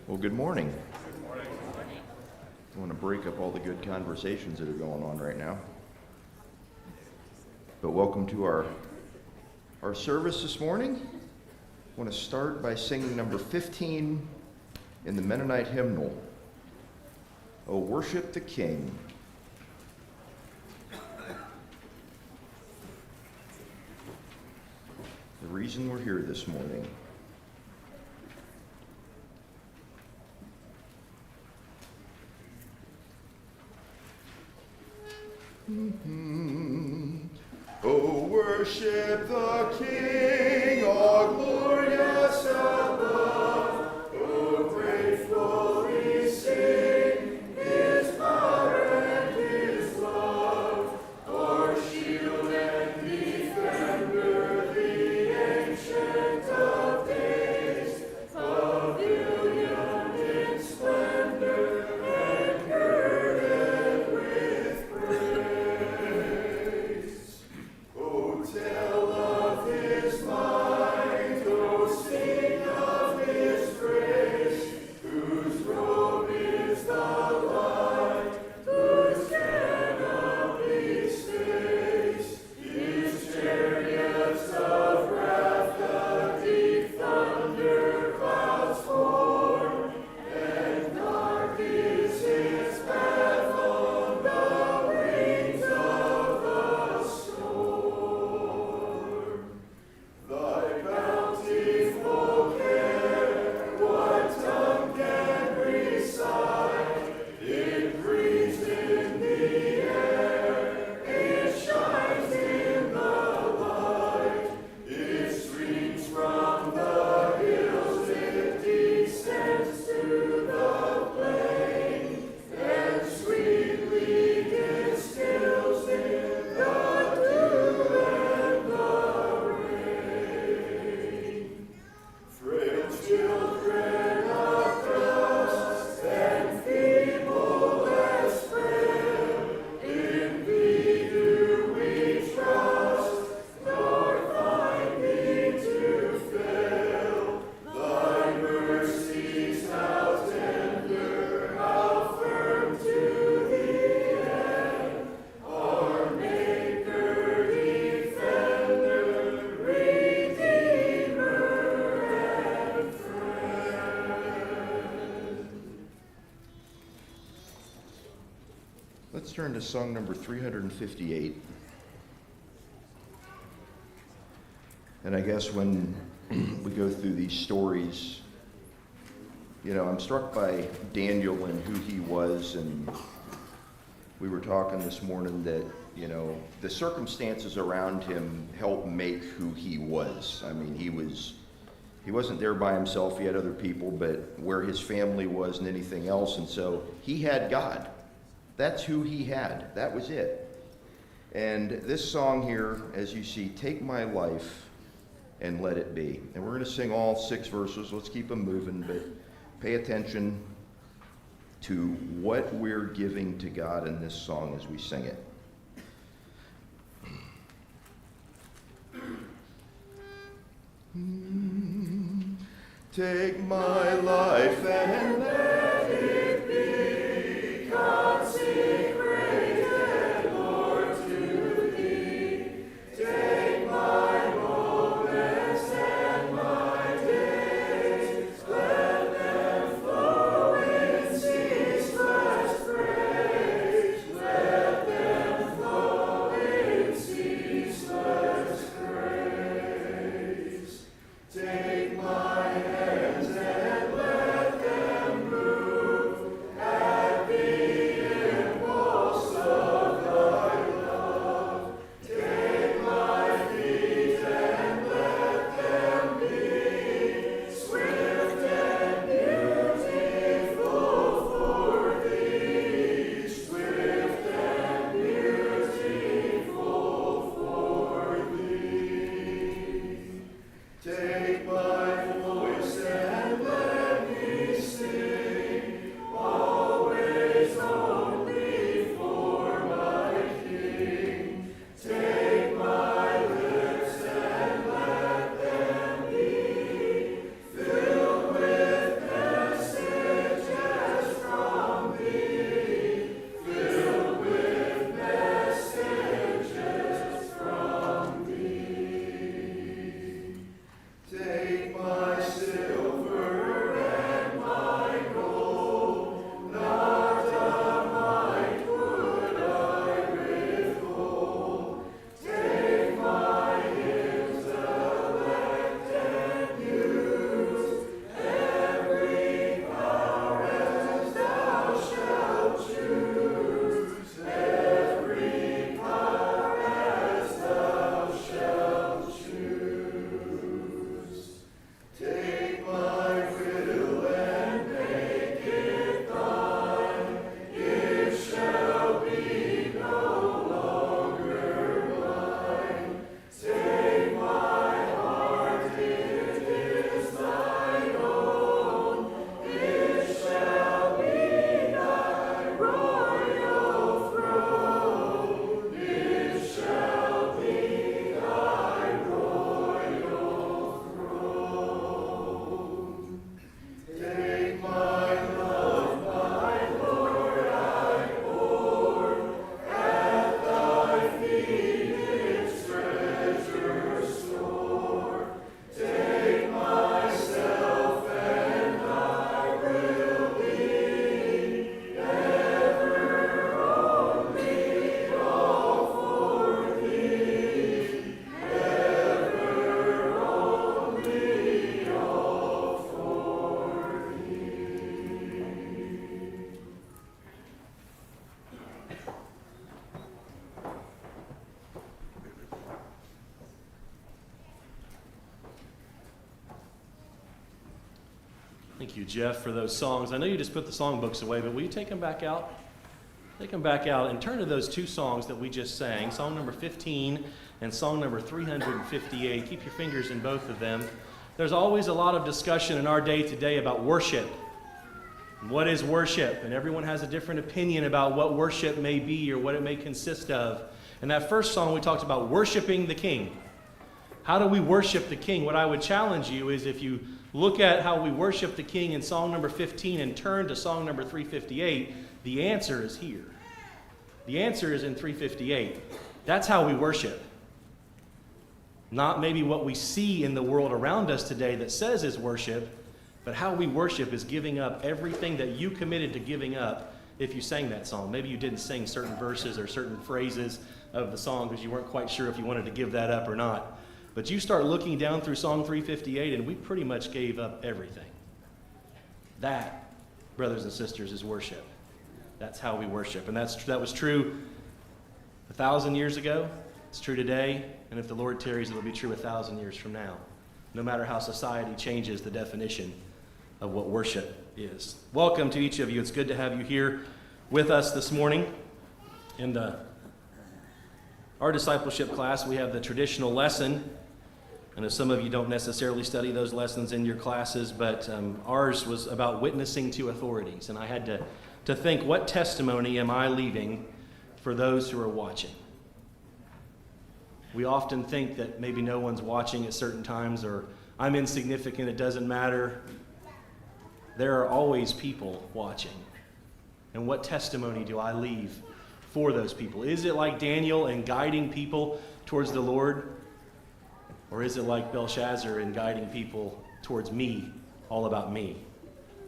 Well, good morning. I want to break up all the good conversations that are going on right now. But welcome to our service this morning. I want to start by singing number 15 in the Mennonite hymnal, "O Worship the King." The reason we're here this morning. Oh, worship the King, all glorious above. Oh, gratefully sing his power and his love. Our shield and defender, the ancient of days, pavilion in splendor and girded with praise. Oh, tell of his might, oh, sing of his grace, whose robe is the light, whose canopy stays, his chariots of wrath the deep thunder clouds form, and dark is his path on the wings of the storm. Thy bountiful care, what tongue can recite? It breathes in the air, it shines in the light, it streams from the hills, it descends to the plain, and sweetly distills in the dew and the rain. Frail children of dust and feeble as frail, in thee do we trust, nor find thee to fail. Thy mercies how tender, how firm to the end, our Maker, Defender, Redeemer, and Friend. Let's turn to song number 358. And I guess when we go through these stories, I'm struck by Daniel and who he was, and we were talking this morning that, the circumstances around him helped make who he was. I mean, he wasn't there by himself, he had other people, but where his family was and anything else, and so he had God. That's who he had. That was it. And this song here, as you see, "Take my life and let it be." And we're going to sing all 6 verses. Let's keep them moving, but pay attention to what we're giving to God in this song as we sing it. Take my life and let it be consecrated, Lord, to thee. Take my moments and my days, let them flow in ceaseless praise. Let them flow in ceaseless praise. Take my hands and let them move. Thank you, Jeff, for those songs. I know you just put the songbooks away, but will you take them back out? Take them back out and turn to those two songs that we just sang, song number 15 and song number 358. Keep your fingers in both of them. There's always a lot of discussion in our day today about worship. What is worship? And everyone has a different opinion about what worship may be or what it may consist of. In that first song, we talked about worshiping the King. How do we worship the King? What I would challenge you is if you look at how we worship the King in song number 15 and turn to song number 358, the answer is here. The answer is in 358. That's how we worship. Not maybe what we see in the world around us today that says is worship, but how we worship is giving up everything that you committed to giving up if you sang that song. Maybe you didn't sing certain verses or certain phrases of the song because you weren't quite sure if you wanted to give that up or not. But you start looking down through Song 358, and we pretty much gave up everything. That, brothers and sisters, is worship. That's how we worship. And that was true 1,000 years ago. It's true today. And if the Lord tarries, it'll be true 1,000 years from now. No matter how society changes the definition of what worship is. Welcome to each of you. It's good to have you here with us this morning. In our discipleship class, we have the traditional lesson. I know some of you don't necessarily study those lessons in your classes, but ours was about witnessing to authorities. And I had to think, what testimony am I leaving for those who are watching? We often think that maybe no one's watching at certain times, or I'm insignificant, it doesn't matter. There are always people watching. And what testimony do I leave for those people? Is it like Daniel in guiding people towards the Lord? Or is it like Belshazzar in guiding people towards me, all about me?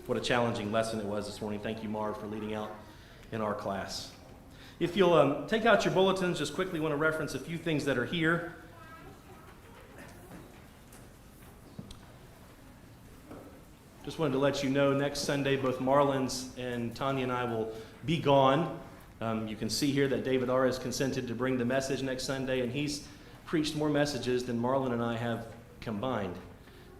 What a challenging lesson it was this morning. Thank you, Marv, for leading out in our class. If you'll take out your bulletins, just quickly want to reference a few things that are here. Just wanted to let you know, next Sunday, both Marlins and Tanya and I will be gone. You can see here that David R. has consented to bring the message next Sunday, and he's preached more messages than Marlon and I have combined.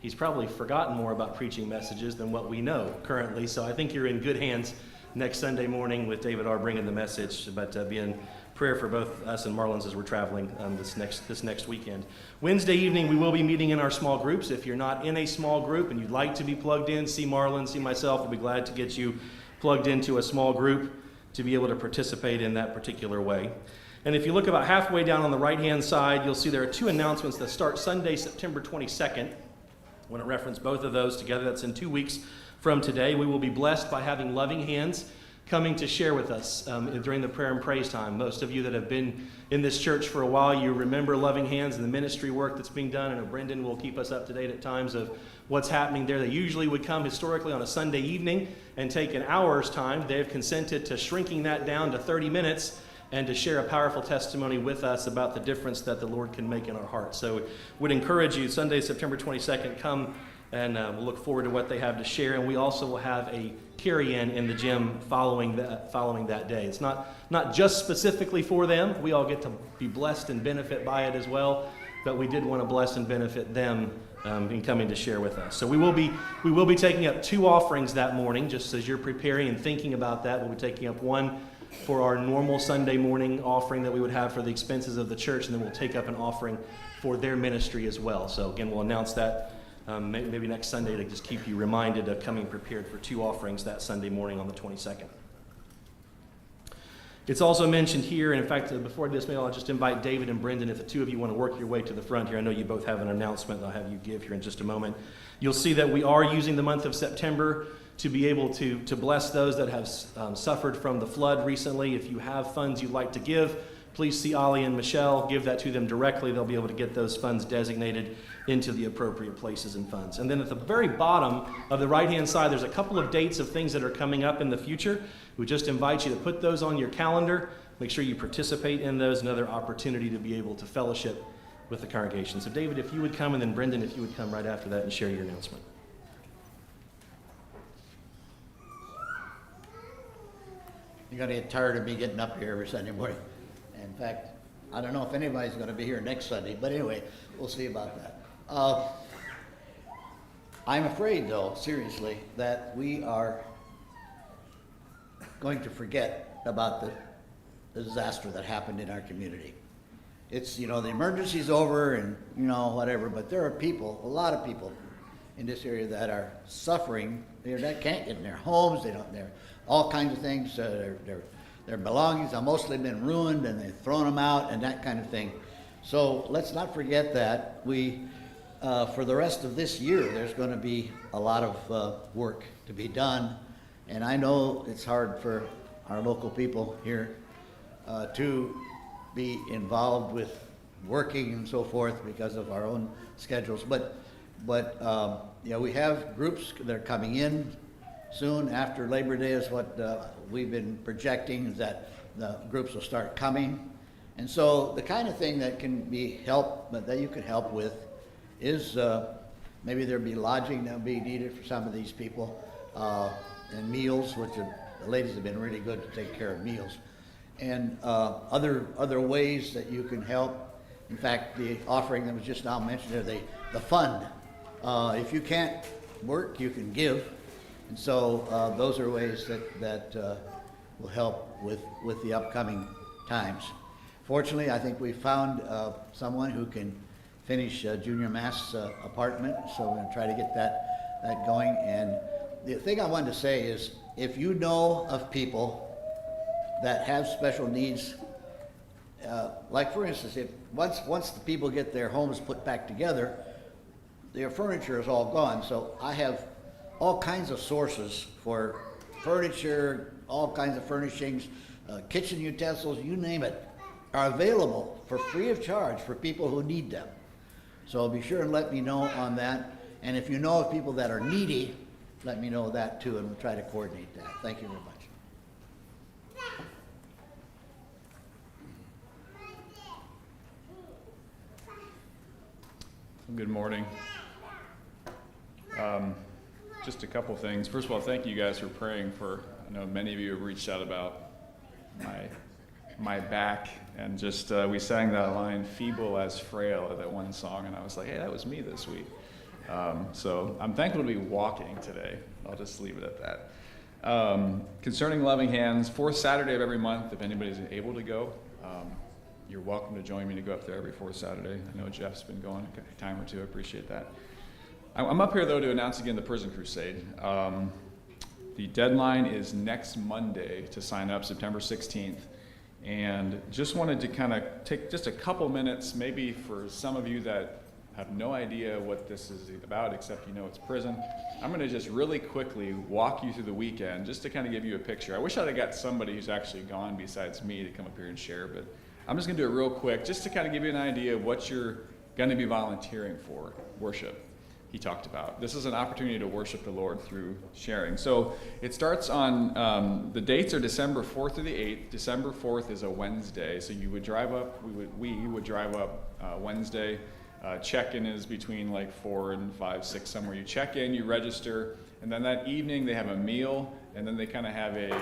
He's probably forgotten more about preaching messages than what we know currently, so I think you're in good hands next Sunday morning with David R. bringing the message, but be in prayer for both us and Marlins as we're traveling this next weekend. Wednesday evening, we will be meeting in our small groups. If you're not in a small group and you'd like to be plugged in, see Marlon, see myself, we'll be glad to get you plugged into a small group to be able to participate in that particular way. And if you look about halfway down on the right-hand side, you'll see there are two announcements that start Sunday, September 22nd. I want to reference both of those together. That's in 2 weeks from today. We will be blessed by having Loving Hands coming to share with us during the prayer and praise time. Most of you that have been in this church for a while, you remember Loving Hands and the ministry work that's being done. And Brendan will keep us up to date at times of what's happening there. They usually would come historically on a Sunday evening and take an hour's time. They have consented to shrinking that down to 30 minutes and to share a powerful testimony with us about the difference that the Lord can make in our hearts. So would encourage you, Sunday, September 22nd, come and we'll look forward to what they have to share. And we also will have a carry-in in the gym following that day. It's not just specifically for them. We all get to be blessed and benefit by it as well, but we did want to bless and benefit them in coming to share with us. So we will be taking up 2 offerings that morning, just as you're preparing and thinking about that. We'll be taking up one for our normal Sunday morning offering that we would have for the expenses of the church, and then we'll take up an offering for their ministry as well. So again, we'll announce that maybe next Sunday to just keep you reminded of coming prepared for 2 offerings that Sunday morning on the 22nd. It's also mentioned here, and in fact, before I do this, maybe I'll just invite David and Brendan, if the two of you want to work your way to the front here. I know you both have an announcement I'll have you give here in just a moment. You'll see that we are using the month of September to be able to bless those that have suffered from the flood recently. If you have funds you'd like to give, please see Ollie and Michelle. Give that to them directly. They'll be able to get those funds designated into the appropriate places and funds. And then at the very bottom of the right-hand side, there's a couple of dates of things that are coming up in the future. We just invite you to put those on your calendar. Make sure you participate in those. Another opportunity to be able to fellowship with the congregation. So David, if you would come, and then Brendan, if you would come right after that and share your announcement. You're going to get tired of me getting up here every Sunday morning. In fact, I don't know if anybody's going to be here next Sunday, but anyway, we'll see about that. I'm afraid, though, seriously, that we are going to forget about the disaster that happened in our community. It's, the emergency's over and, whatever, but there are people, a lot of people in this area that are suffering. That can't get in their homes, they're all kinds of things, their belongings have mostly been ruined and they've thrown them out and that kind of thing. So let's not forget that. For the rest of this year, there's going to be a lot of work to be done. And I know it's hard for our local people here to be involved with working and so forth because of our own schedules. But we have groups that are coming in soon after Labor Day is what we've been projecting, is that the groups will start coming. And so the kind of thing that can be that you could help with is maybe there'd be lodging that would be needed for some of these people, and meals, which the ladies have been really good to take care of meals, and other ways that you can help. In fact, the offering that was just now mentioned there, the fund. If you can't work, you can give, and so those are ways that will help with the upcoming times. Fortunately, I think we found someone who can finish Junior Mass apartment, so we're going to try to get that going. And the thing I wanted to say is, if you know of people that have special needs, like for instance, if once the people get their homes put back together, their furniture is all gone. So I have all kinds of sources for furniture, all kinds of furnishings, kitchen utensils, you name it, are available for free of charge for people who need them. So be sure and let me know on that. And if you know of people that are needy, let me know that too, and we'll try to coordinate that. Thank you very much. Good morning. Just a couple things. First of all, thank you guys for praying for, I know many of you have reached out about my back, and just we sang that line, feeble as frail, at that one song, and I was like, hey, that was me this week. So I'm thankful to be walking today. I'll just leave it at that. Concerning Loving Hands, fourth Saturday of every month, if anybody's able to go, you're welcome to join me to go up there every fourth Saturday. I know Jeff's been going a time or two. I appreciate that. I'm up here, though, to announce again the Prison Crusade. The deadline is next Monday to sign up, September 16th. And just wanted to kind of take just a couple minutes, maybe for some of you that have no idea what this is about, except you know it's prison. I'm going to just really quickly walk you through the weekend, just to kind of give you a picture. I wish I'd have got somebody who's actually gone besides me to come up here and share, but I'm just going to do it real quick, just to kind of give you an idea of what you're going to be volunteering for. Worship, he talked about. This is an opportunity to worship the Lord through sharing. So it starts on, the dates are December 4th through the 8th. December 4th is a Wednesday, so you would drive up, we would drive up Wednesday. Check-in is between like 4 and 5, 6, somewhere. You check in, you register, and then that evening they have a meal, and then they kind of have a,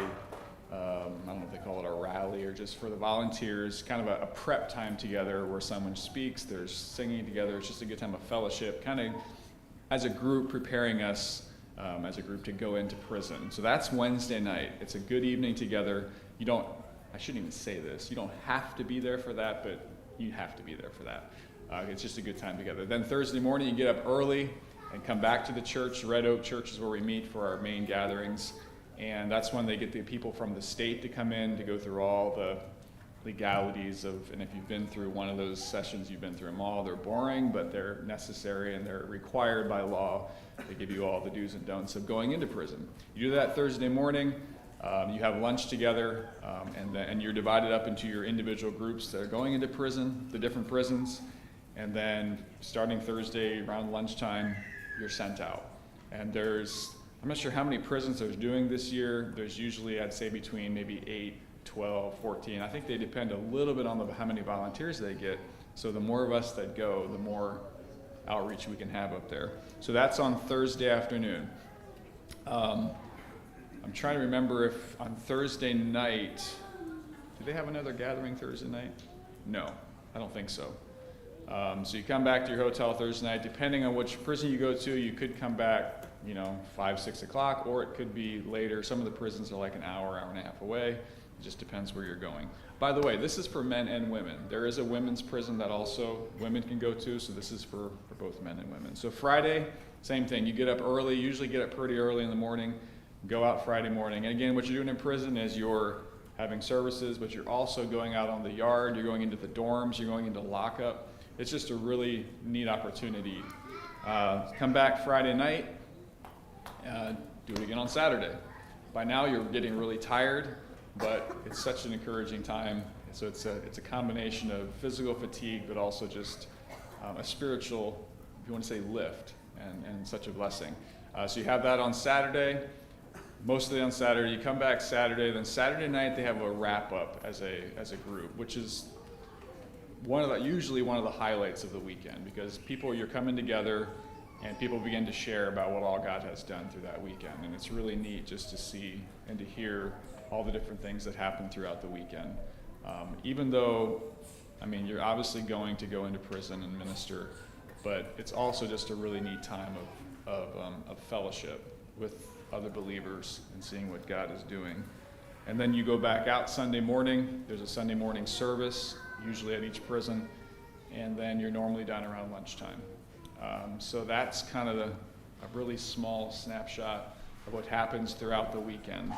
I don't know if they call it a rally or just for the volunteers, kind of a prep time together where someone speaks, there's singing together. It's just a good time of fellowship, kind of as a group preparing us as a group to go into prison. So that's Wednesday night. It's a good evening together. I shouldn't even say this, you don't have to be there for that, but you have to be there for that. It's just a good time together. Then Thursday morning, you get up early and come back to the church. Red Oak Church is where we meet for our main gatherings. And that's when they get the people from the state to come in to go through all the legalities of, and if you've been through one of those sessions, you've been through them all. They're boring, but they're necessary and they're required by law. They give you all the do's and don'ts of going into prison. You do that Thursday morning. You have lunch together, and you're divided up into your individual groups that are going into prison, the different prisons. And then starting Thursday around lunchtime, you're sent out. And I'm not sure how many prisons there's doing this year. There's usually, I'd say, between maybe 8, 12, 14. I think they depend a little bit on how many volunteers they get. So the more of us that go, the more outreach we can have up there. So that's on Thursday afternoon. I'm trying to remember if on Thursday night, do they have another gathering Thursday night? No, I don't think so. So you come back to your hotel Thursday night. Depending on which prison you go to, you could come back, 5, 6 o'clock, or it could be later. Some of the prisons are like an hour, hour and a half away. It just depends where you're going. By the way, this is for men and women. There is a women's prison that also women can go to, so this is for both men and women. So Friday, same thing. You get up early, usually get up pretty early in the morning, go out Friday morning. And again, what you're doing in prison is you're having services, but you're also going out on the yard, you're going into the dorms, you're going into lockup. It's just a really neat opportunity. Come back Friday night, do it again on Saturday. By now you're getting really tired, but it's such an encouraging time. So it's a combination of physical fatigue, but also just a spiritual, if you want to say, lift, and such a blessing. So you have that on Saturday, mostly on Saturday. You come back Saturday, then Saturday night they have a wrap up as a group, which is usually one of the highlights of the weekend, because you're coming together and people begin to share about what all God has done through that weekend. And it's really neat just to see and to hear all the different things that happen throughout the weekend. Even though, you're obviously going to go into prison and minister, but it's also just a really neat time of fellowship with other believers and seeing what God is doing. And then you go back out Sunday morning. There's a Sunday morning service, usually at each prison, and then you're normally done around lunchtime. So that's kind of a really small snapshot of what happens throughout the weekend.